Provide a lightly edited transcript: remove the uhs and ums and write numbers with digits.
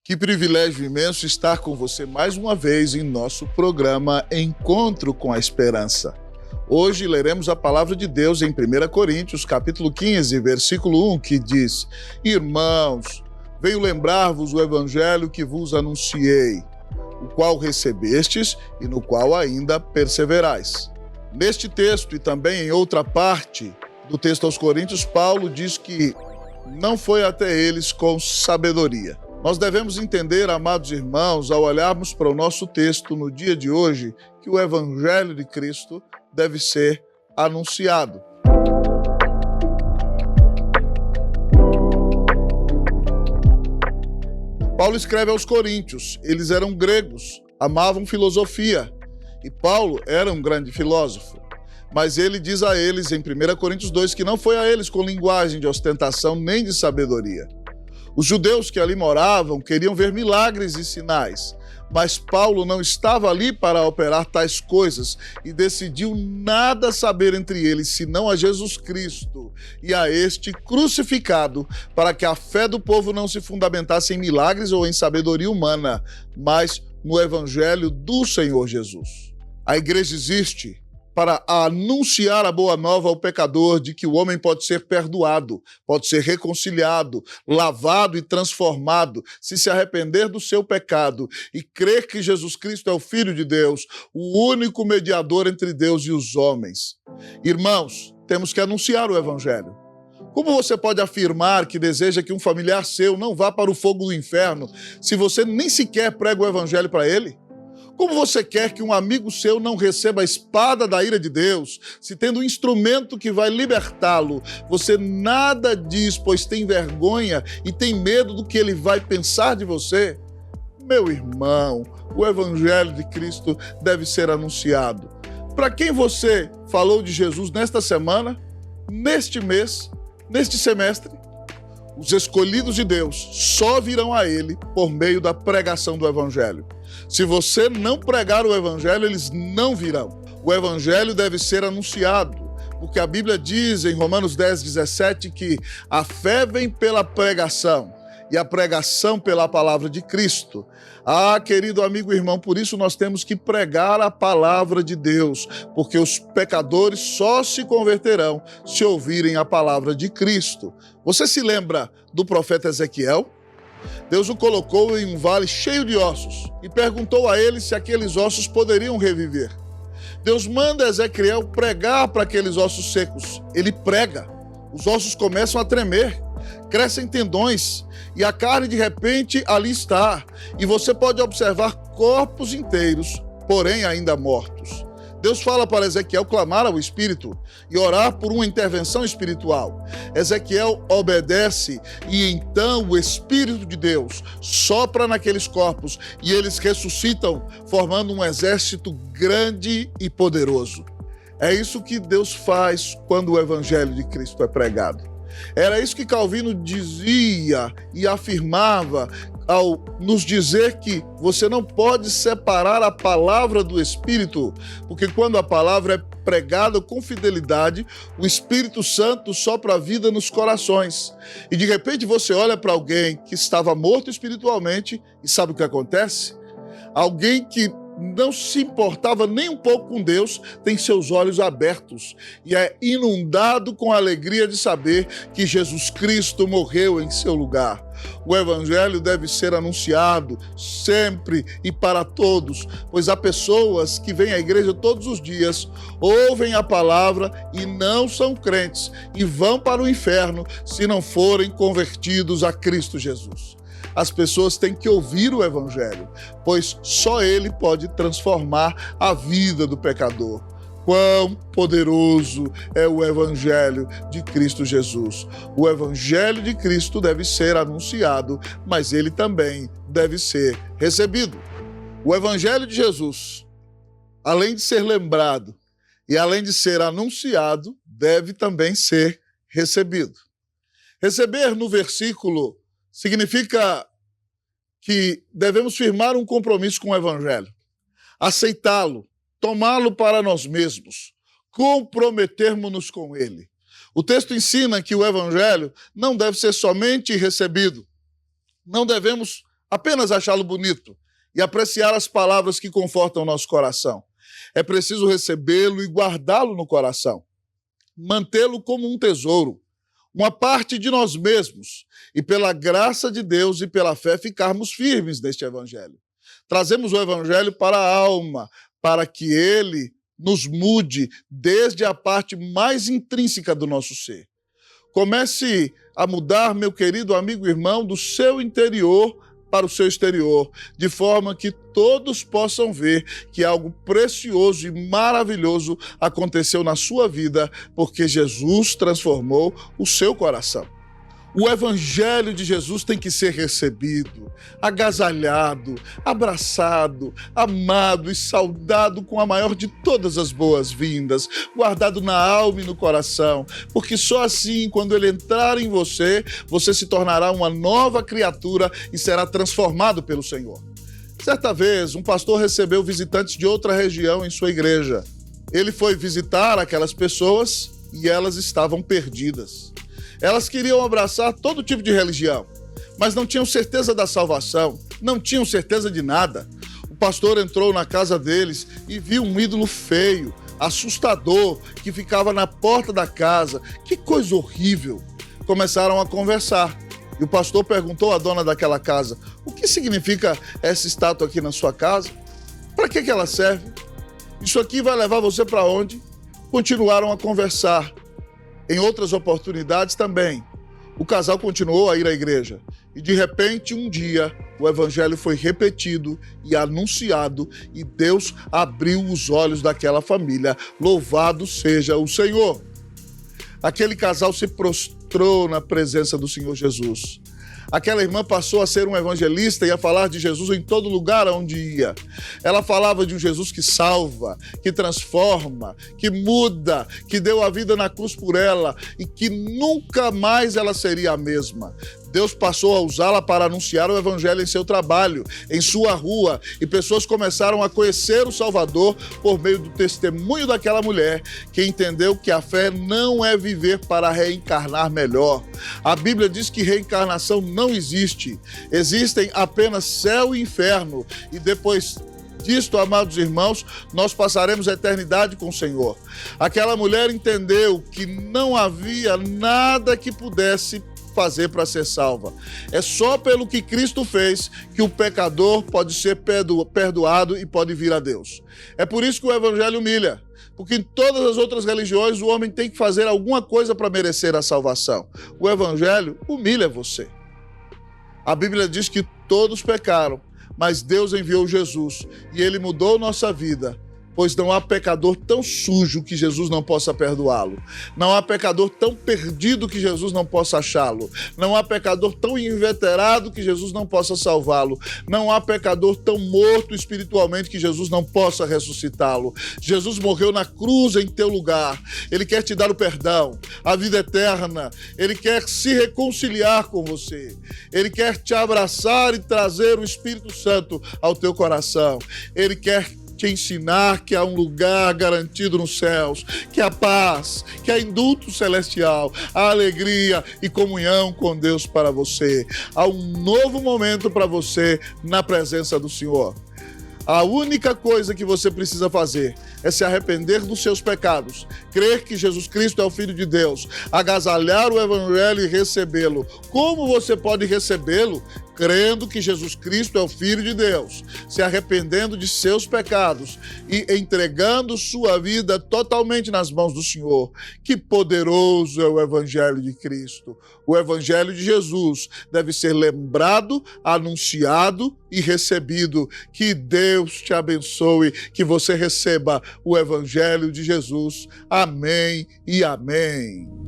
Que privilégio imenso estar com você mais uma vez em nosso programa Encontro com a Esperança. Hoje leremos a palavra de Deus em 1 Coríntios, capítulo 15, versículo 1, que diz: Irmãos, venho lembrar-vos o evangelho que vos anunciei, o qual recebestes e no qual ainda perseverais. Neste texto e também em outra parte do texto aos Coríntios, Paulo diz que não foi até eles com sabedoria. Nós devemos entender, amados irmãos, ao olharmos para o nosso texto no dia de hoje, que o Evangelho de Cristo deve ser anunciado. Paulo escreve aos Coríntios, eles eram gregos, amavam filosofia, e Paulo era um grande filósofo. Mas ele diz a eles, em 1 Coríntios 2, que não foi a eles com linguagem de ostentação nem de sabedoria. Os judeus que ali moravam queriam ver milagres e sinais, mas Paulo não estava ali para operar tais coisas e decidiu nada saber entre eles, senão a Jesus Cristo e a este crucificado, para que a fé do povo não se fundamentasse em milagres ou em sabedoria humana, mas no Evangelho do Senhor Jesus. A igreja existe para anunciar a boa nova ao pecador de que o homem pode ser perdoado, pode ser reconciliado, lavado e transformado, se arrepender do seu pecado e crer que Jesus Cristo é o Filho de Deus, o único mediador entre Deus e os homens. Irmãos, temos que anunciar o Evangelho. Como você pode afirmar que deseja que um familiar seu não vá para o fogo do inferno se você nem sequer prega o Evangelho para ele? Como você quer que um amigo seu não receba a espada da ira de Deus, se tendo um instrumento que vai libertá-lo, você nada diz, pois tem vergonha e tem medo do que ele vai pensar de você? Meu irmão, o Evangelho de Cristo deve ser anunciado. Para quem você falou de Jesus nesta semana, neste mês, neste semestre? Os escolhidos de Deus só virão a Ele por meio da pregação do Evangelho. Se você não pregar o Evangelho, eles não virão. O Evangelho deve ser anunciado, porque a Bíblia diz em Romanos 10, 17 que a fé vem pela pregação e a pregação pela palavra de Cristo. Ah, querido amigo e irmão, por isso nós temos que pregar a palavra de Deus, porque os pecadores só se converterão se ouvirem a palavra de Cristo. Você se lembra do profeta Ezequiel? Deus o colocou em um vale cheio de ossos e perguntou a ele se aqueles ossos poderiam reviver. Deus manda Ezequiel pregar para aqueles ossos secos. Ele prega, os ossos começam a tremer, crescem tendões e a carne de repente ali está. E você pode observar corpos inteiros, porém ainda mortos. Deus fala para Ezequiel clamar ao Espírito e orar por uma intervenção espiritual. Ezequiel obedece e então o Espírito de Deus sopra naqueles corpos e eles ressuscitam, formando um exército grande e poderoso. É isso que Deus faz quando o Evangelho de Cristo é pregado. Era isso que Calvino dizia e afirmava ao nos dizer que você não pode separar a palavra do Espírito, porque quando a palavra é pregada com fidelidade, o Espírito Santo sopra a vida nos corações. E de repente você olha para alguém que estava morto espiritualmente e sabe o que acontece? Alguém que não se importava nem um pouco com Deus, tem seus olhos abertos e é inundado com a alegria de saber que Jesus Cristo morreu em seu lugar. O Evangelho deve ser anunciado sempre e para todos, pois há pessoas que vêm à igreja todos os dias, ouvem a palavra e não são crentes e vão para o inferno se não forem convertidos a Cristo Jesus. As pessoas têm que ouvir o Evangelho, pois só ele pode transformar a vida do pecador. Quão poderoso é o Evangelho de Cristo Jesus. O Evangelho de Cristo deve ser anunciado, mas ele também deve ser recebido. O Evangelho de Jesus, além de ser lembrado e além de ser anunciado, deve também ser recebido. Receber no versículo significa que devemos firmar um compromisso com o Evangelho, aceitá-lo, tomá-lo para nós mesmos, comprometermos-nos com ele. O texto ensina que o Evangelho não deve ser somente recebido. Não devemos apenas achá-lo bonito e apreciar as palavras que confortam o nosso coração. É preciso recebê-lo e guardá-lo no coração, mantê-lo como um tesouro, uma parte de nós mesmos, e pela graça de Deus e pela fé ficarmos firmes neste evangelho. Trazemos o evangelho para a alma, para que ele nos mude desde a parte mais intrínseca do nosso ser. Comece a mudar, meu querido amigo e irmão, do seu interior para o seu exterior, de forma que todos possam ver que algo precioso e maravilhoso aconteceu na sua vida, porque Jesus transformou o seu coração. O evangelho de Jesus tem que ser recebido, agasalhado, abraçado, amado e saudado com a maior de todas as boas-vindas, guardado na alma e no coração, porque só assim, quando ele entrar em você, você se tornará uma nova criatura e será transformado pelo Senhor. Certa vez, um pastor recebeu visitantes de outra região em sua igreja. Ele foi visitar aquelas pessoas e elas estavam perdidas. Elas queriam abraçar todo tipo de religião, mas não tinham certeza da salvação, não tinham certeza de nada. O pastor entrou na casa deles e viu um ídolo feio, assustador, que ficava na porta da casa. Que coisa horrível! Começaram a conversar e o pastor perguntou à dona daquela casa: o que significa essa estátua aqui na sua casa? Para que ela serve? Isso aqui vai levar você para onde? Continuaram a conversar. Em outras oportunidades também, o casal continuou a ir à igreja. E de repente, um dia, o evangelho foi repetido e anunciado e Deus abriu os olhos daquela família. Louvado seja o Senhor! Aquele casal se prostrou na presença do Senhor Jesus. Aquela irmã passou a ser um evangelista e a falar de Jesus em todo lugar onde ia. Ela falava de um Jesus que salva, que transforma, que muda, que deu a vida na cruz por ela e que nunca mais ela seria a mesma. Deus passou a usá-la para anunciar o evangelho em seu trabalho, em sua rua, e pessoas começaram a conhecer o Salvador por meio do testemunho daquela mulher, que entendeu que a fé não é viver para reencarnar melhor. A Bíblia diz que reencarnação não existe. Existem apenas céu e inferno, e depois disto, amados irmãos, nós passaremos a eternidade com o Senhor. Aquela mulher entendeu que não havia nada que pudesse fazer para ser salva. É só pelo que Cristo fez que o pecador pode ser perdoado e pode vir a Deus. É por isso que o evangelho humilha, porque em todas as outras religiões o homem tem que fazer alguma coisa para merecer a salvação. O evangelho humilha você. A Bíblia diz que todos pecaram, mas Deus enviou Jesus e ele mudou nossa vida. Pois não há pecador tão sujo que Jesus não possa perdoá-lo. Não há pecador tão perdido que Jesus não possa achá-lo. Não há pecador tão inveterado que Jesus não possa salvá-lo. Não há pecador tão morto espiritualmente que Jesus não possa ressuscitá-lo. Jesus morreu na cruz em teu lugar. Ele quer te dar o perdão, a vida eterna. Ele quer se reconciliar com você. Ele quer te abraçar e trazer o Espírito Santo ao teu coração. Ele quer te ensinar que há um lugar garantido nos céus, que há paz, que há indulto celestial, há alegria e comunhão com Deus para você. Há um novo momento para você na presença do Senhor. A única coisa que você precisa fazer é se arrepender dos seus pecados, crer que Jesus Cristo é o Filho de Deus, agasalhar o Evangelho e recebê-lo. Como você pode recebê-lo? Crendo que Jesus Cristo é o Filho de Deus, se arrependendo de seus pecados e entregando sua vida totalmente nas mãos do Senhor. Que poderoso é o Evangelho de Cristo! O Evangelho de Jesus deve ser lembrado, anunciado e recebido. Que Deus te abençoe, que você receba o Evangelho de Jesus. Amém e amém.